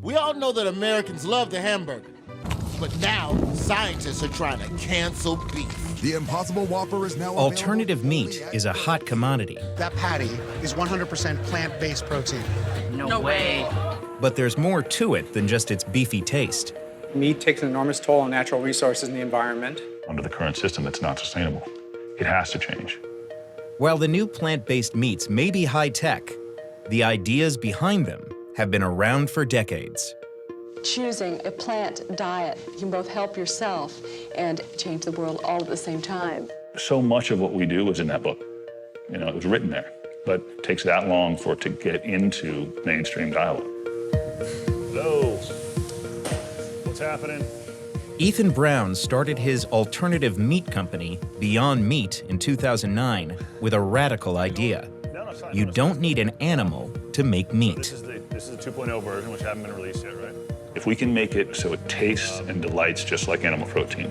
We all know that Americans love the hamburger, but now scientists are trying to cancel beef. The Impossible Whopper is now Alternative available meat is a hot commodity. That patty is 100% plant-based protein. No way. But there's more to it than just its beefy taste. Meat takes an enormous toll on natural resources in the environment. Under the current system, it's not sustainable. It has to change. While the new plant-based meats may be high-tech, the ideas behind them have been around for decades. Choosing a plant diet, you can both help yourself and change the world all at the same time. So much of what we do is in that book. You know, it was written there, but it takes that long for it to get into mainstream dialogue. Hello. What's happening? Ethan Brown started his alternative meat company, Beyond Meat, in 2009 with a radical idea. You don't need an animal to make meat. This is the 2.0 version, which haven't been released yet, right? If we can make it so it tastes and delights just like animal protein,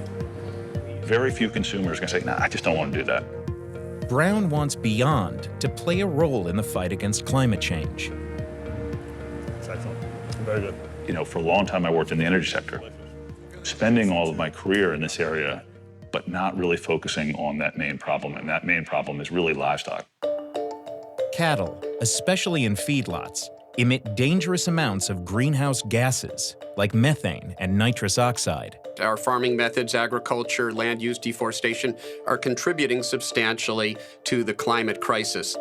very few consumers are going to say, nah, I just don't want to do that. Brown wants Beyond to play a role in the fight against climate change. That's excellent. Very good. You know, for a long time I worked in the energy sector, spending all of my career in this area, but not really focusing on that main problem, and that main problem is really livestock. Cattle, especially in feedlots, emit dangerous amounts of greenhouse gases like methane and nitrous oxide. Our farming methods, agriculture, land use, deforestation are contributing substantially to the climate crisis.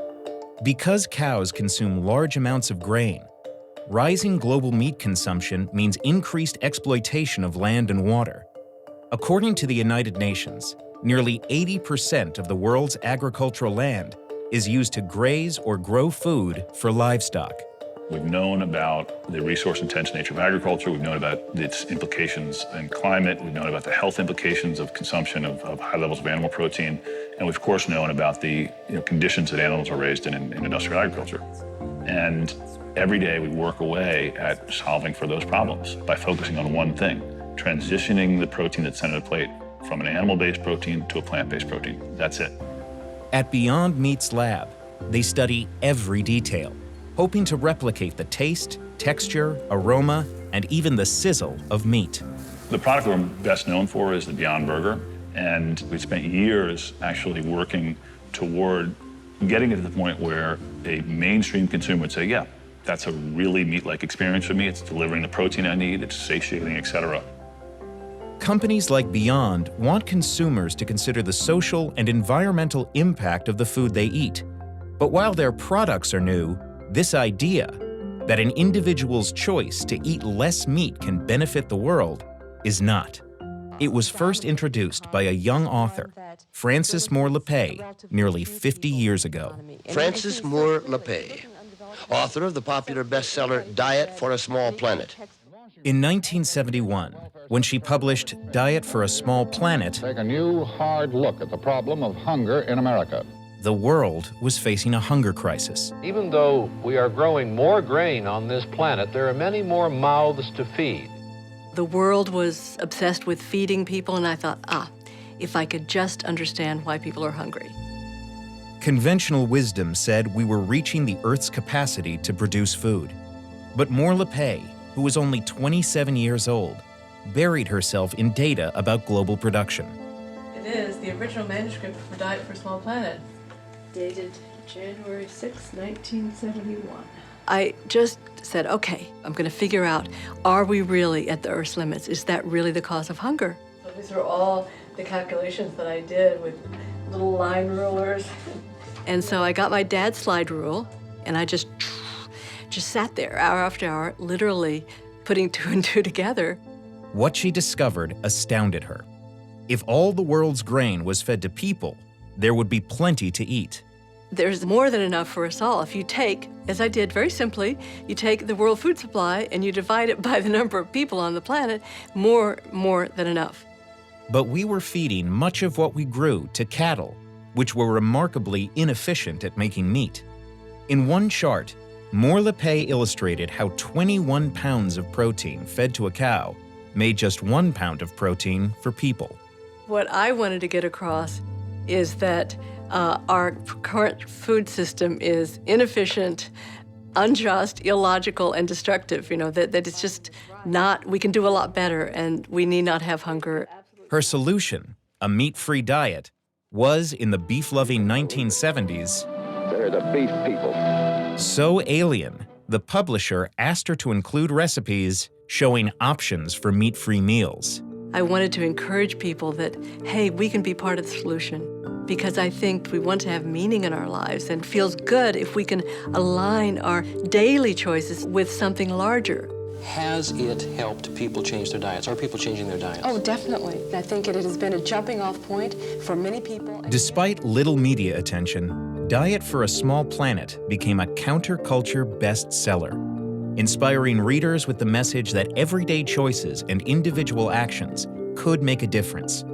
Because cows consume large amounts of grain, rising global meat consumption means increased exploitation of land and water. According to the United Nations, nearly 80% of the world's agricultural land is used to graze or grow food for livestock. We've known about the resource-intense nature of agriculture. We've known about its implications in climate. We've known about the health implications of consumption of high levels of animal protein. And we've, of course, known about the conditions that animals are raised in industrial agriculture. And every day we work away at solving for those problems by focusing on one thing, transitioning the protein that's sent to the plate from an animal-based protein to a plant-based protein. That's it. At Beyond Meat's lab, they study every detail, hoping to replicate the taste, texture, aroma, and even the sizzle of meat. The product we're best known for is the Beyond Burger, and we spent years actually working toward getting it to the point where a mainstream consumer would say, yeah, that's a really meat-like experience for me. It's delivering the protein I need, it's satiating, etc. Companies like Beyond want consumers to consider the social and environmental impact of the food they eat. But while their products are new, this idea that an individual's choice to eat less meat can benefit the world is not. It was first introduced by a young author, Frances Moore Lappé, nearly 50 years ago. Frances Moore Lappé, author of the popular bestseller Diet for a Small Planet. In 1971, when she published Diet for a Small Planet, take a new, hard look at the problem of hunger in America. The world was facing a hunger crisis. Even though we are growing more grain on this planet, there are many more mouths to feed. The world was obsessed with feeding people, and I thought, if I could just understand why people are hungry. Conventional wisdom said we were reaching the Earth's capacity to produce food. But Moore Lappé, who was only 27 years old, buried herself in data about global production. It is the original manuscript for Diet for a Small Planet, dated January 6, 1971. I just said, okay, I'm going to figure out, are we really at the Earth's limits? Is that really the cause of hunger? So these are all the calculations that I did with little line rulers. And so I got my dad's slide rule, and I just sat there hour after hour, literally putting two and two together. What she discovered astounded her. If all the world's grain was fed to people, there would be plenty to eat. There's more than enough for us all. If you take, as I did very simply, you take the world food supply and you divide it by the number of people on the planet, more than enough. But we were feeding much of what we grew to cattle, which were remarkably inefficient at making meat. In one chart, Moore Lappé illustrated how 21 pounds of protein fed to a cow made just 1 pound of protein for people. What I wanted to get across is that our current food system is inefficient, unjust, illogical, and destructive, that it's just not, we can do a lot better and we need not have hunger. Her solution, a meat-free diet, was, in the beef-loving 1970s, They're the beef people. so alien, the publisher asked her to include recipes showing options for meat-free meals. I wanted to encourage people that, hey, we can be part of the solution, because I think we want to have meaning in our lives, and it feels good if we can align our daily choices with something larger. Has it helped people change their diets? Are people changing their diets? Oh, definitely. I think it has been a jumping-off point for many people. Despite little media attention, Diet for a Small Planet became a counterculture bestseller, inspiring readers with the message that everyday choices and individual actions could make a difference.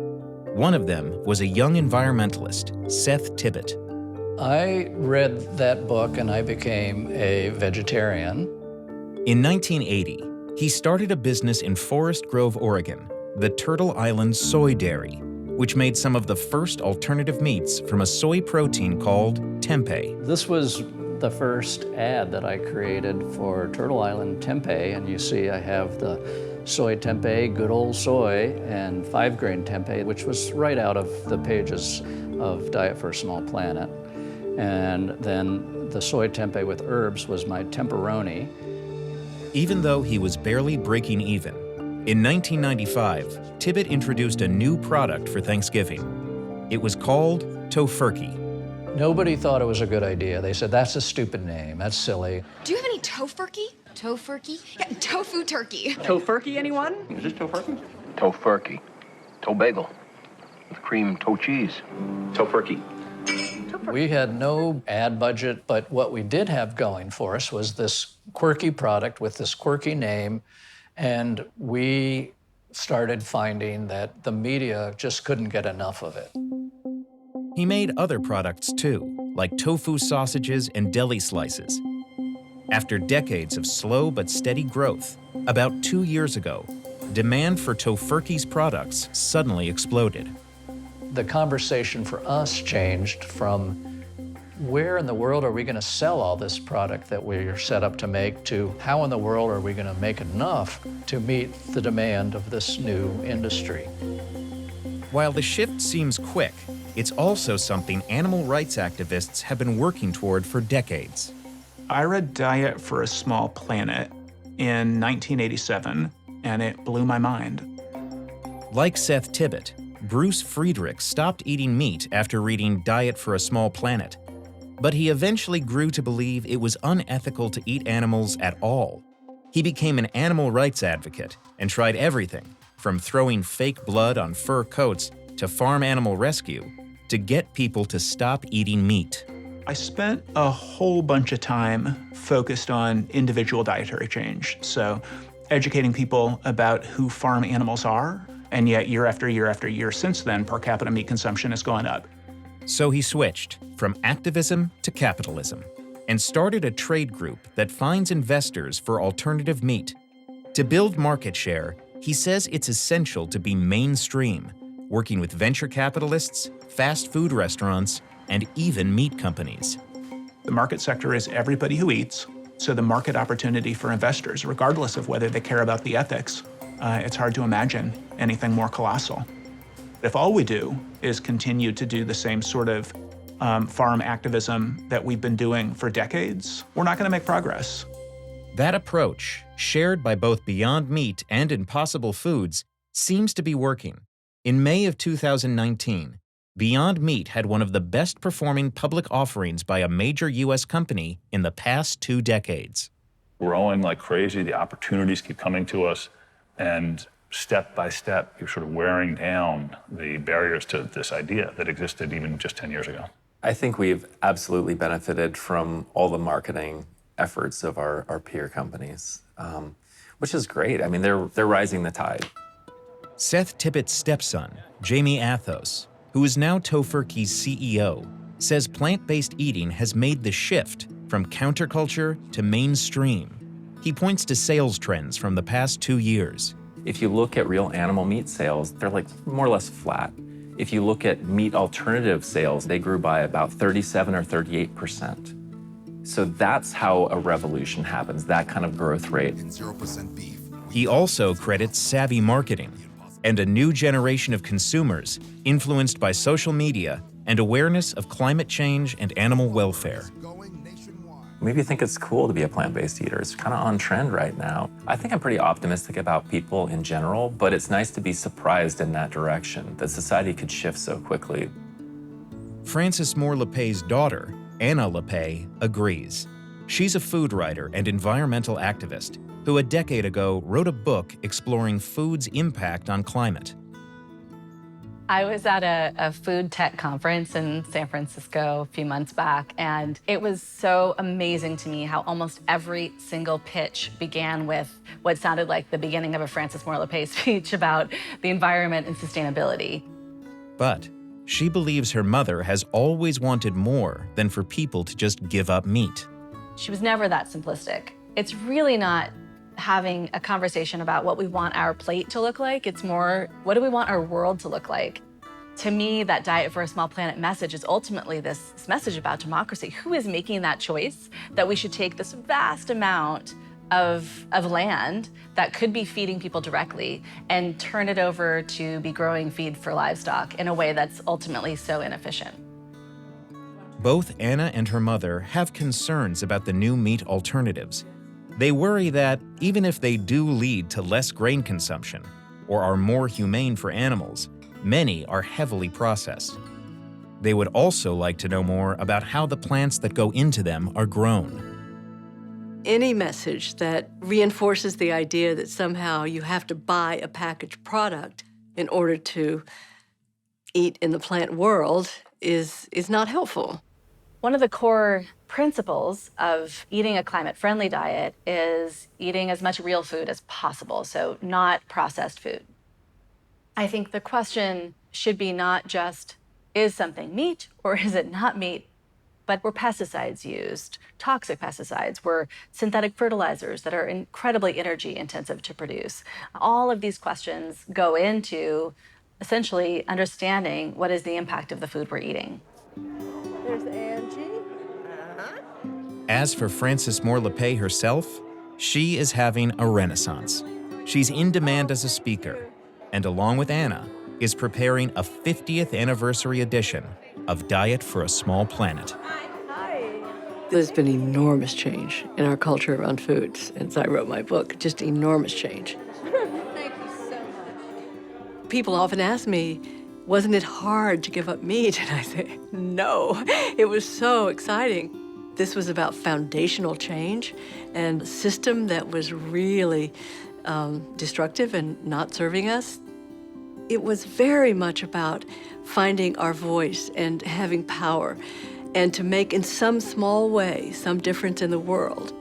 One of them was a young environmentalist, Seth Tibbott. I read that book and I became a vegetarian. In 1980, he started a business in Forest Grove, Oregon, the Turtle Island Soy Dairy, which made some of the first alternative meats from a soy protein called tempeh. This was the first ad that I created for Turtle Island tempeh, and you see I have the soy tempeh, good old soy, and 5-grain tempeh, which was right out of the pages of Diet for a Small Planet. And then the soy tempeh with herbs was my temperoni. Even though he was barely breaking even, in 1995, Tibbott introduced a new product for Thanksgiving. It was called Tofurkey. Nobody thought it was a good idea. They said, that's a stupid name, that's silly. Do you have any tofurkey? Tofurkey? Yeah, tofu turkey. Tofurkey, anyone? Is this tofurkey? Tofurkey. Toe bagel. With cream toe cheese. Tofurkey. We had no ad budget, but what we did have going for us was this quirky product with this quirky name, and we started finding that the media just couldn't get enough of it. He made other products too, like tofu sausages and deli slices. After decades of slow but steady growth, about 2 years ago, demand for Tofurkey's products suddenly exploded. The conversation for us changed from where in the world are we going to sell all this product that we're set up to make to how in the world are we going to make enough to meet the demand of this new industry. While the shift seems quick, it's also something animal rights activists have been working toward for decades. I read Diet for a Small Planet in 1987, and it blew my mind. Like Seth Tibbott, Bruce Friedrich stopped eating meat after reading Diet for a Small Planet. But he eventually grew to believe it was unethical to eat animals at all. He became an animal rights advocate and tried everything, from throwing fake blood on fur coats to farm animal rescue, to get people to stop eating meat. I spent a whole bunch of time focused on individual dietary change. So educating people about who farm animals are, and yet year after year after year since then, per capita meat consumption has gone up. So he switched from activism to capitalism and started a trade group that finds investors for alternative meat. To build market share, he says it's essential to be mainstream, working with venture capitalists, fast food restaurants, and even meat companies. The market sector is everybody who eats, so the market opportunity for investors, regardless of whether they care about the ethics, it's hard to imagine anything more colossal. If all we do is continue to do the same sort of farm activism that we've been doing for decades, we're not going to make progress. That approach, shared by both Beyond Meat and Impossible Foods, seems to be working. In May of 2019, Beyond Meat had one of the best-performing public offerings by a major U.S. company in the past 2 decades. Growing like crazy, the opportunities keep coming to us, and step by step, you're sort of wearing down the barriers to this idea that existed even just 10 years ago. I think we've absolutely benefited from all the marketing efforts of our peer companies, which is great. I mean, they're rising the tide. Seth Tibbott's stepson, Jamie Athos, who is now Tofurkey's CEO, says plant-based eating has made the shift from counterculture to mainstream. He points to sales trends from the past 2 years. If you look at real animal meat sales, they're like more or less flat. If you look at meat alternative sales, they grew by about 37 or 38%. So that's how a revolution happens, that kind of growth rate. He also credits savvy marketing and a new generation of consumers influenced by social media and awareness of climate change and animal welfare. Maybe you think it's cool to be a plant-based eater. It's kind of on trend right now. I think I'm pretty optimistic about people in general, but it's nice to be surprised in that direction, that society could shift so quickly. Frances Moore Lappé's daughter, Anna Lappé, agrees. She's a food writer and environmental activist who a decade ago wrote a book exploring food's impact on climate. I was at a food tech conference in San Francisco a few months back, and it was so amazing to me how almost every single pitch began with what sounded like the beginning of a Frances Moore Lappé speech about the environment and sustainability. But she believes her mother has always wanted more than for people to just give up meat. She was never that simplistic. It's really not having a conversation about what we want our plate to look like. It's more, what do we want our world to look like? To me, that Diet for a Small Planet message is ultimately this message about democracy. Who is making that choice that we should take this vast amount of land that could be feeding people directly and turn it over to be growing feed for livestock in a way that's ultimately so inefficient? Both Anna and her mother have concerns about the new meat alternatives. They worry that even if they do lead to less grain consumption or are more humane for animals, many are heavily processed. They would also like to know more about how the plants that go into them are grown. Any message that reinforces the idea that somehow you have to buy a packaged product in order to eat in the plant world is not helpful. One of the core principles of eating a climate-friendly diet is eating as much real food as possible, so not processed food. I think the question should be not just, is something meat or is it not meat? But were pesticides used, toxic pesticides, were synthetic fertilizers that are incredibly energy intensive to produce? All of these questions go into essentially understanding what is the impact of the food we're eating. There's Angie. As for Frances Moore Lappé herself, she is having a renaissance. She's in demand as a speaker, and along with Anna, is preparing a 50th anniversary edition of Diet for a Small Planet. There's been enormous change in our culture around food since I wrote my book, just enormous change. Thank you so much. People often ask me, wasn't it hard to give up meat? And I say, no, it was so exciting. This was about foundational change and a system that was really destructive and not serving us. It was very much about finding our voice and having power and to make in some small way some difference in the world.